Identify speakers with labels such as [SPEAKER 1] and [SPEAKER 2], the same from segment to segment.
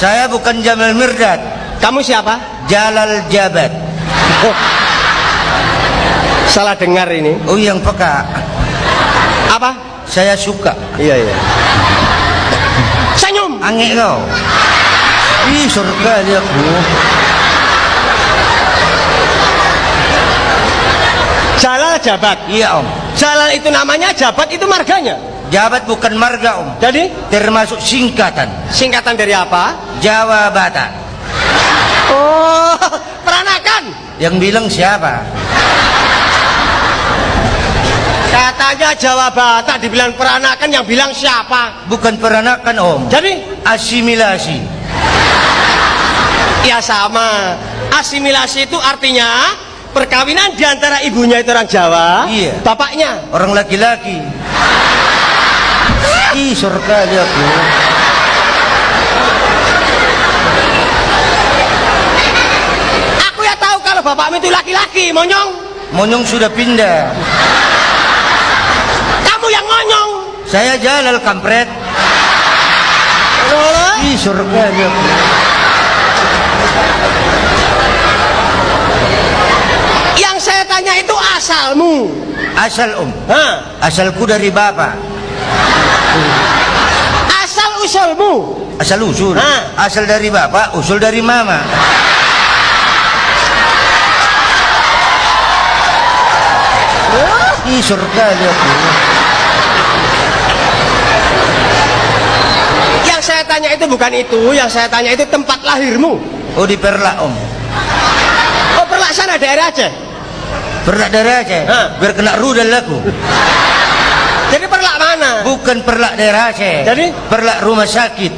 [SPEAKER 1] Saya bukan Jamal Mirdad.
[SPEAKER 2] Kamu siapa?
[SPEAKER 1] Jalal Jabat.
[SPEAKER 2] Oh, salah dengar ini.
[SPEAKER 1] Oh, yang peka.
[SPEAKER 2] Apa?
[SPEAKER 1] Saya suka.
[SPEAKER 2] Iya. Senyum.
[SPEAKER 1] Angek kau. Ih, surga dia aku.
[SPEAKER 2] Jalal Jabat.
[SPEAKER 1] Iya, Om.
[SPEAKER 2] Jalal itu namanya, Jabat itu marganya.
[SPEAKER 1] Jabat bukan marga, Om.
[SPEAKER 2] Jadi
[SPEAKER 1] Termasuk singkatan.
[SPEAKER 2] singkatan dari apa?
[SPEAKER 1] Jawa Batak.
[SPEAKER 2] Oh, peranakan.
[SPEAKER 1] Yang bilang siapa?
[SPEAKER 2] Katanya Jawa Batak dibilang peranakan, yang bilang siapa?
[SPEAKER 1] Bukan peranakan, Om.
[SPEAKER 2] Jadi
[SPEAKER 1] Asimilasi.
[SPEAKER 2] ya sama. Asimilasi itu artinya perkawinan di antara ibunya itu orang Jawa,
[SPEAKER 1] Iya.
[SPEAKER 2] bapaknya
[SPEAKER 1] Orang laki-laki. Ih, surga dia aku.
[SPEAKER 2] Aku ya tahu kalau bapakmu itu laki-laki, monyong.
[SPEAKER 1] Monyong sudah pindah.
[SPEAKER 2] Kamu yang monyong.
[SPEAKER 1] Saya Jalal kampret.
[SPEAKER 2] Loh,
[SPEAKER 1] Ih, surga dia aku.
[SPEAKER 2] yang saya tanya itu asalmu.
[SPEAKER 1] Asal, Om.
[SPEAKER 2] Hah?
[SPEAKER 1] Asalku dari bapak.
[SPEAKER 2] Asal usulmu.
[SPEAKER 1] Asal usul.
[SPEAKER 2] Hah?
[SPEAKER 1] Asal dari bapak, usul dari mama. Ih, surga dia aku.
[SPEAKER 2] Yang saya tanya itu bukan itu, yang saya tanya itu tempat lahirmu.
[SPEAKER 1] Oh, di Perlak, Om.
[SPEAKER 2] Oh, Perlak sana daerah Aceh.
[SPEAKER 1] Perlak daerah Aceh.
[SPEAKER 2] Hah?
[SPEAKER 1] Biar kena rudal aku.
[SPEAKER 2] Jadi Perlak mana?
[SPEAKER 1] Bukan Perlak daerah Aceh.
[SPEAKER 2] Jadi?
[SPEAKER 1] Perlak rumah sakit.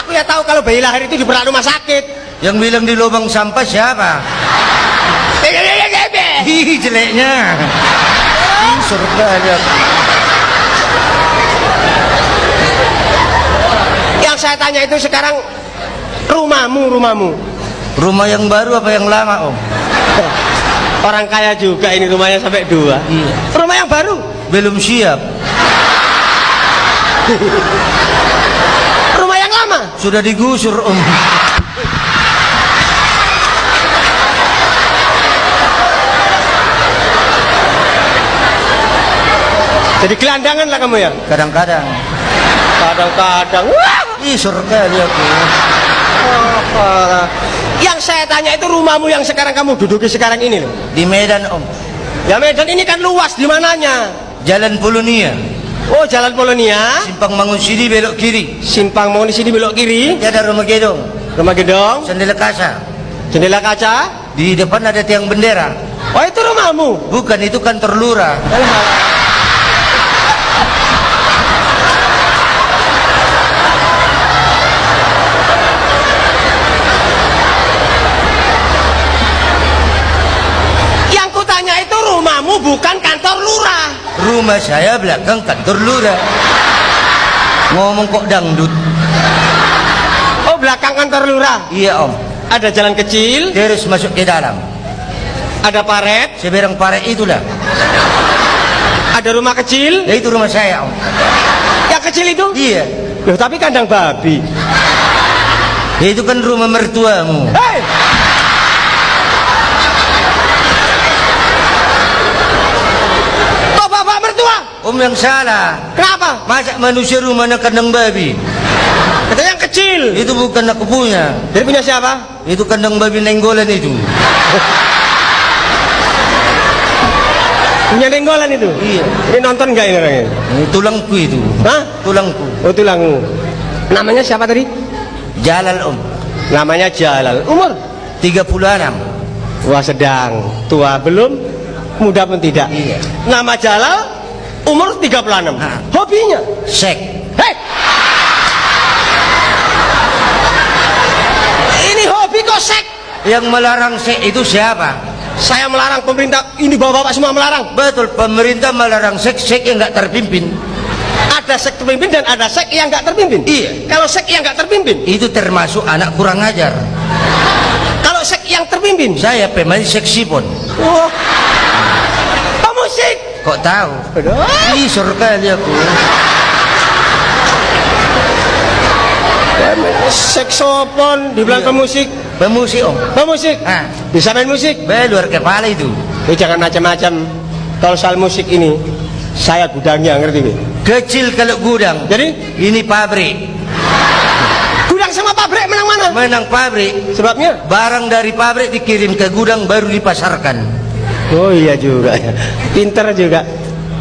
[SPEAKER 2] Aku ya tahu kalau bayi lahir itu di Perlak rumah sakit.
[SPEAKER 1] Yang bilang di lubang sampah siapa? Ih, jeleknya. Ih, surga dia.
[SPEAKER 2] Yang saya tanya itu sekarang rumahmu.
[SPEAKER 1] Rumah yang baru apa yang lama, Om?
[SPEAKER 2] Orang kaya juga ini rumahnya sampai 2.
[SPEAKER 1] Iya.
[SPEAKER 2] Rumah yang baru
[SPEAKER 1] Belum siap.
[SPEAKER 2] rumah yang lama.
[SPEAKER 1] Sudah digusur, Om.
[SPEAKER 2] Jadi gelandangan lah kamu ya.
[SPEAKER 1] Kadang-kadang.
[SPEAKER 2] Kadang-kadang. Wah,
[SPEAKER 1] Ih, surga dia aku.
[SPEAKER 2] apa? Yang saya tanya itu rumahmu yang sekarang kamu duduki sekarang ini loh.
[SPEAKER 1] Di Medan, Om.
[SPEAKER 2] Ya Medan ini kan luas, di mananya?
[SPEAKER 1] Jalan Polonia.
[SPEAKER 2] Oh, Jalan Polonia.
[SPEAKER 1] Simpang Mangun Sidi belok kiri.
[SPEAKER 2] Simpang mau di sini belok kiri.
[SPEAKER 1] Dia ada rumah gedong.
[SPEAKER 2] Rumah gedong,
[SPEAKER 1] Sandela Kasa.
[SPEAKER 2] jendela kaca.
[SPEAKER 1] Di depan ada tiang bendera.
[SPEAKER 2] Oh, itu rumahmu.
[SPEAKER 1] Bukan, itu kantor lurah.
[SPEAKER 2] Yang kutanya itu rumahmu bukan kantor lurah.
[SPEAKER 1] Rumah saya belakang kantor lurah. Ngomong kok dangdut.
[SPEAKER 2] Oh, belakang kantor lurah.
[SPEAKER 1] Iya, Om.
[SPEAKER 2] Ada jalan kecil,
[SPEAKER 1] Terus masuk ke dalam.
[SPEAKER 2] ada paret,
[SPEAKER 1] Seberang paret itulah.
[SPEAKER 2] ada rumah kecil.
[SPEAKER 1] Ya, itu rumah saya, Om.
[SPEAKER 2] Yang kecil itu?
[SPEAKER 1] Iya.
[SPEAKER 2] Loh, tapi kandang babi.
[SPEAKER 1] Ya, itu kan rumah mertuamu.
[SPEAKER 2] Hei! Kok bapak mertua?
[SPEAKER 1] Om yang salah.
[SPEAKER 2] Kenapa?
[SPEAKER 1] Masa manusia rumahnya kandang babi?
[SPEAKER 2] Kata yang kecil.
[SPEAKER 1] Itu bukan aku punya.
[SPEAKER 2] Jadi punya siapa?
[SPEAKER 1] Itu kandang babi nenggolan itu.
[SPEAKER 2] Punya denggolan itu?
[SPEAKER 1] Iya.
[SPEAKER 2] Ini nonton nggak ini orangnya?
[SPEAKER 1] Ini tulangku itu.
[SPEAKER 2] Hah?
[SPEAKER 1] Tulangku.
[SPEAKER 2] Oh, tulangmu. Namanya siapa tadi?
[SPEAKER 1] Jalal, Om.
[SPEAKER 2] Namanya Jalal. Umur?
[SPEAKER 1] 36.
[SPEAKER 2] Wah, sedang. Tua belum, muda pun tidak.
[SPEAKER 1] Iya.
[SPEAKER 2] Nama Jalal, umur 36.
[SPEAKER 1] Hah.
[SPEAKER 2] Hobinya?
[SPEAKER 1] Sek.
[SPEAKER 2] Hei! Ini hobi kok sek?
[SPEAKER 1] Yang melarang sek itu siapa?
[SPEAKER 2] Saya melarang, pemerintah ini bapak-bapak semua melarang.
[SPEAKER 1] Betul, pemerintah melarang sek yang nggak terpimpin.
[SPEAKER 2] Ada sek terpimpin dan ada sek yang nggak terpimpin.
[SPEAKER 1] Iya.
[SPEAKER 2] Kalau sek yang nggak terpimpin,
[SPEAKER 1] Itu termasuk anak kurang ajar.
[SPEAKER 2] kalau sek yang terpimpin,
[SPEAKER 1] Saya pemain seksipon.
[SPEAKER 2] wah, pemusik.
[SPEAKER 1] Kok tahu?
[SPEAKER 2] Aduh.
[SPEAKER 1] Ih, surga dia aku.
[SPEAKER 2] Saksofon dibilang
[SPEAKER 1] Iya.
[SPEAKER 2] pemusik.
[SPEAKER 1] Pemusik om.
[SPEAKER 2] Pemusik.
[SPEAKER 1] Ah.
[SPEAKER 2] Bisa main musik?
[SPEAKER 1] Luar kepala itu.
[SPEAKER 2] Jangan macam-macam. Kalau soal musik ini, saya gudangnya ngerti Be?
[SPEAKER 1] Kecil kalau gudang.
[SPEAKER 2] Jadi
[SPEAKER 1] Ini pabrik.
[SPEAKER 2] gudang sama pabrik menang mana?
[SPEAKER 1] Menang pabrik.
[SPEAKER 2] Sebabnya?
[SPEAKER 1] Barang dari pabrik dikirim ke gudang baru dipasarkan.
[SPEAKER 2] Oh iya juga ya. Pinter juga.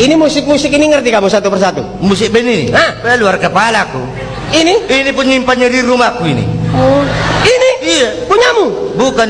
[SPEAKER 2] Ini musik-musik ini ngerti kamu satu persatu?
[SPEAKER 1] Musik band ini.
[SPEAKER 2] Hah?
[SPEAKER 1] Luar kepalaku.
[SPEAKER 2] Ini?
[SPEAKER 1] Ini penyimpannya di rumahku ini.
[SPEAKER 2] Ini?
[SPEAKER 1] Iya.
[SPEAKER 2] Punyamu?
[SPEAKER 1] Bukan